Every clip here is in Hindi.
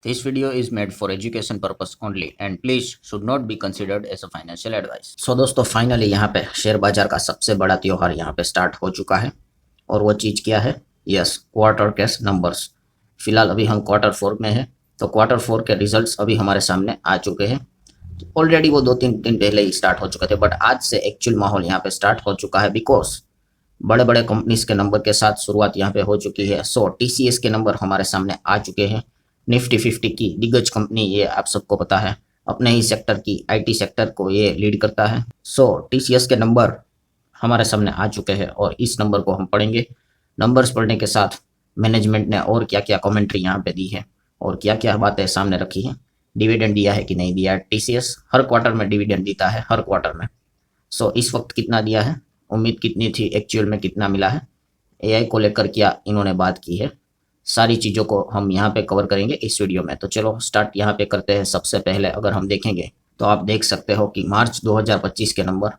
This video is made for education purpose only and please should not be considered as a financial advice. So दोस्तों फाइनली यहाँ पे शेयर बाजार का सबसे बड़ा त्योहार यहाँ पे स्टार्ट हो चुका है और वो चीज़ क्या है? यस, क्वार्टर के नंबर्स। फिलहाल अभी हम क्वार्टर 4 में हैं, तो क्वार्टर 4 के रिजल्ट्स अभी हमारे सामने आ चुके हैं। ऑलरेडी वो 2-3 दिन पहले ही स्टार्ट हो चुके थे, बट आज से एक्चुअल माहौल यहाँ पे स्टार्ट हो चुका है बिकॉज बड़े बड़े कंपनीज के नंबर के साथ शुरुआत यहाँ पे हो चुकी है। सो टीसीएस के नंबर हमारे सामने आ चुके हैं। निफ्टी 50 की दिग्गज कंपनी, ये आप सबको पता है, अपने ही सेक्टर की आईटी सेक्टर को ये लीड करता है। सो टीसीएस के नंबर हमारे सामने आ चुके हैं और इस नंबर को हम पढ़ेंगे। नंबर्स पढ़ने के साथ मैनेजमेंट ने और क्या क्या कमेंट्री यहाँ पे दी है और क्या क्या बातें सामने रखी है। डिविडेंड दिया है कि नहीं दिया है? टीसीएस हर क्वार्टर में डिविडेंड देता है, हर क्वार्टर में। सो इस वक्त कितना दिया है, उम्मीद कितनी थी, एक्चुअल में कितना मिला है, एआई को लेकर क्या इन्होंने बात की है, सारी चीज़ों को हम यहाँ पे कवर करेंगे इस वीडियो में। तो चलो स्टार्ट यहाँ पे करते हैं। सबसे पहले अगर हम देखेंगे तो आप देख सकते हो कि मार्च 2025 के नंबर,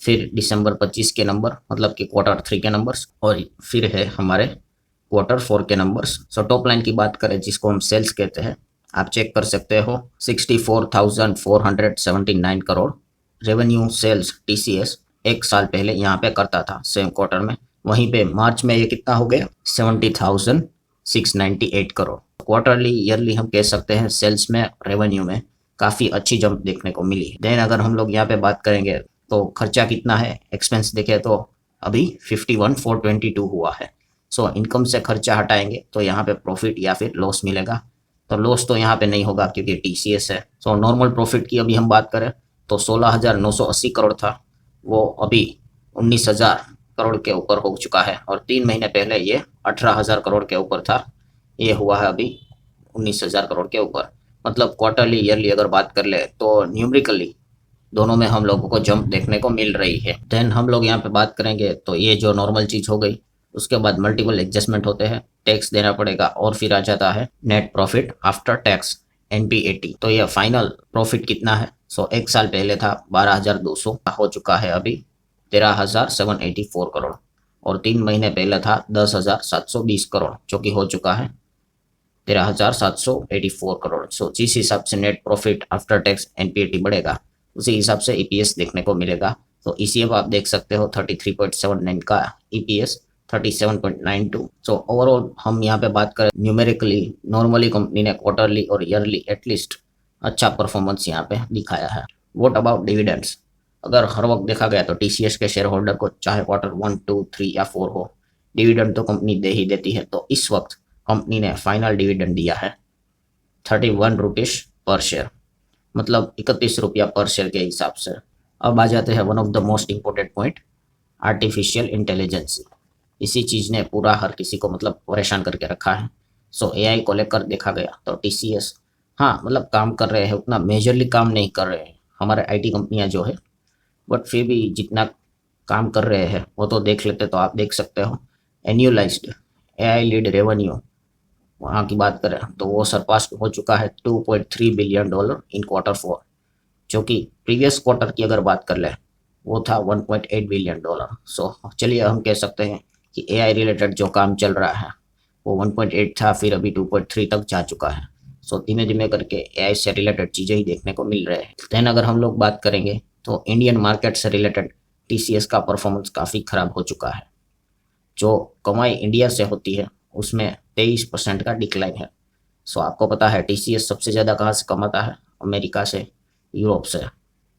फिर दिसंबर 25 के नंबर, मतलब कि क्वार्टर 3 के नंबर्स, और फिर है हमारे क्वार्टर 4 के नंबर्स। सो टॉप लाइन की बात करें जिसको हम सेल्स कहते हैं, आप चेक कर सकते हो 64,479 करोड़ रेवेन्यू सेल्स टीसीएस एक साल पहले यहाँ पे करता था सेम क्वार्टर में। वहीं पे मार्च में ये कितना हो गया? 70,698 करोड़। क्वार्टरली ईयरली हम कह सकते हैं सेल्स में, रेवेन्यू में काफ़ी अच्छी जंप देखने को मिली है। देन अगर हम लोग यहाँ पे बात करेंगे तो खर्चा कितना है, एक्सपेंस देखें तो अभी 51,422 हुआ है। सो इनकम से खर्चा हटाएंगे तो यहाँ पे प्रॉफिट या फिर लॉस मिलेगा। तो लॉस तो यहाँ पे नहीं होगा क्योंकि टीसीएस है। सो नॉर्मल प्रॉफिट की अभी हम बात करें तो 16,980 करोड़ था, वो अभी 19,000 करोड़ के ऊपर हो चुका है। और 3 महीने पहले ये 18,000 करोड़ के ऊपर था, ये हुआ है अभी 19,000 करोड़ के ऊपर। मतलब क्वार्टरली ईयरली अगर बात कर ले तो न्यूमरिकली दोनों में हम लोगों को जंप देखने को मिल रही है। देन हम लोग यहाँ पे बात करेंगे तो ये जो नॉर्मल चीज़ हो गई, उसके बाद मल्टीपल एडजस्टमेंट होते हैं, टैक्स देना पड़ेगा और फिर आ जाता है net profit after tax, NPAT. तो ये फाइनल प्रॉफिट कितना है? सो एक साल पहले था 12,200, हो चुका है अभी 13,784 करोड़, और 3 महीने पहले था 10,720 करोड़, जो कि हो चुका है 13,784 करोड़। सो जिस हिसाब से net profit after tax NPAT बढ़ेगा उसी हिसाब से ईपीएस देखने को मिलेगा। तो ईसीएफ आप देख सकते हो 33.79 का ईपीएस 37.92। सो ओवरऑल हम यहाँ पे बात करें न्यूमेरिकली, नॉर्मली कंपनी ने क्वार्टरली और ईयरली एटलीस्ट अच्छा परफॉर्मेंस यहाँ पे दिखाया है। What about dividends? अगर हर वक्त देखा गया तो टीसीएस के शेयर होल्डर को चाहे क्वार्टर 1, 2, 3 या 4 हो, डिविडेंड तो कंपनी दे ही देती है। तो इस वक्त कंपनी ने फाइनल डिविडेंड दिया है 31 रुपीज पर शेयर, मतलब 31 रुपया पर शेयर के हिसाब से। अब आ जाते हैं one of the most important point, artificial intelligence. इसी चीज़ ने पूरा हर किसी को मतलब परेशान करके रखा है। सो एआई को लेकर देखा गया तो टीसीएस हाँ मतलब काम कर रहे हैं, उतना मेजरली काम नहीं कर रहे हैं हमारे आईटी कंपनियां जो है, बट फिर भी जितना काम कर रहे हैं वो तो देख लेते। तो आप देख सकते हो एन्यूलाइज्ड एआई लीड रेवेन्यू, वहाँ की बात करें तो वो सरपास हो चुका है $2.3 बिलियन इन क्वार्टर 4, जो कि प्रीवियस क्वार्टर की अगर बात कर ले वो था $1.8 बिलियन। सो चलिए हम कह सकते हैं कि एआई रिलेटेड जो काम चल रहा है वो 1.8 था, फिर अभी 2.3 तक जा चुका है। सो धीमे धीमे करके एआई से रिलेटेड चीज़ें ही देखने को मिल रहे हैं। देन अगर हम लोग बात करेंगे तो इंडियन मार्केट से रिलेटेड टीसीएस का परफॉर्मेंस काफ़ी खराब हो चुका है। जो कमाई इंडिया से होती है उसमें 23% का डिक्लाइन है। सो आपको पता है टीसीएस सबसे ज़्यादा कहाँ से कमाता है? अमेरिका से, यूरोप से,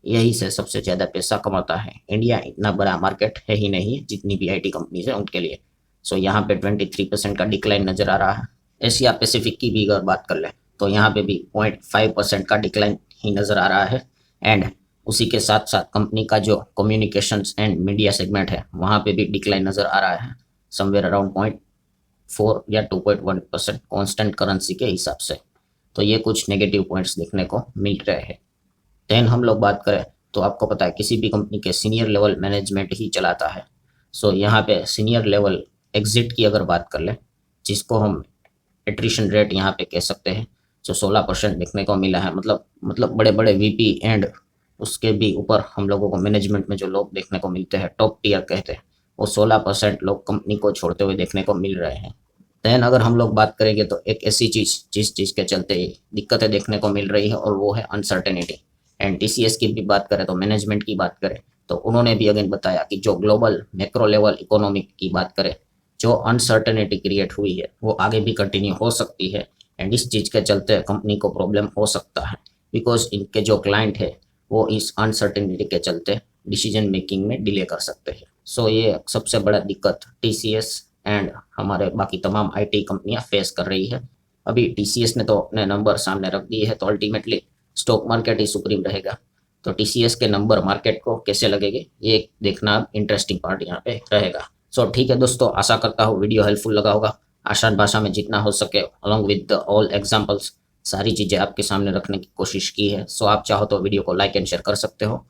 यही से सबसे ज़्यादा पैसा कमाता है। इंडिया इतना बड़ा मार्केट है ही नहीं है जितनी भी आईटी कंपनीज है उनके लिए। सो यहाँ पे 23% का डिक्लाइन नज़र आ रहा है। एशिया पैसिफिक की भी अगर बात कर ले तो यहाँ पे भी 0.5% का डिक्लाइन ही नज़र आ रहा है। एंड उसी के साथ साथ कंपनी का जो कम्युनिकेशंस एंड मीडिया सेगमेंट है वहाँ पे भी डिक्लाइन नज़र आ रहा है, समवेयर अराउंड 0.4 या 2.1% कॉन्स्टेंट करेंसी के हिसाब से। तो ये कुछ नेगेटिव पॉइंट्स देखने को मिल रहे हैं। देन हम लोग बात करें तो आपको पता है किसी भी कंपनी के सीनियर लेवल मैनेजमेंट ही चलाता है। सो यहाँ पे सीनियर लेवल एग्जिट की अगर बात कर ले, जिसको हम एट्रिशन रेट यहाँ पे कह सकते हैं, जो 16% देखने को मिला है। मतलब बड़े बड़े वीपी एंड उसके भी ऊपर हम लोगों को मैनेजमेंट में जो लोग देखने को मिलते हैं, टॉप टियर कहते हैं, वो 16% लोग कंपनी को छोड़ते हुए देखने को मिल रहे हैं। देन अगर हम लोग बात करेंगे तो एक ऐसी चीज जिस चीज के चलते दिक्कतें देखने को मिल रही है और वो है अनसर्टेनिटी। एंड टीसीएस की भी बात करें तो मैनेजमेंट की बात करें तो उन्होंने भी अगेन बताया कि जो ग्लोबल मैक्रो लेवल इकोनॉमिक की बात करें, जो अनसर्टेनिटी क्रिएट हुई है वो आगे भी कंटिन्यू हो सकती है। एंड इस चीज के चलते कंपनी को प्रॉब्लम हो सकता है, बिकॉज इनके जो क्लाइंट है वो इस अनसर्टेनिटी के चलते डिसीजन मेकिंग में डिले कर सकते हैं। सो ये सबसे बड़ा दिक्कत टीसीएस एंड हमारे बाकी तमाम आईटी कंपनियां फेस कर रही है। अभी टीसीएस ने तो अपने नंबर सामने रख दिए है, तो अल्टीमेटली स्टॉक मार्केट ही सुप्रीम रहेगा। तो टीसीएस के नंबर मार्केट को कैसे लगेंगे ये देखना इंटरेस्टिंग पार्ट यहाँ पे रहेगा। सो ठीक है दोस्तों, आशा करता हूँ वीडियो हेल्पफुल लगा होगा। आसान भाषा में जितना हो सके अलॉन्ग विद ऑल एग्जाम्पल्स सारी चीज़ें आपके सामने रखने की कोशिश की है। सो आप चाहो तो वीडियो को लाइक एंड शेयर कर सकते हो।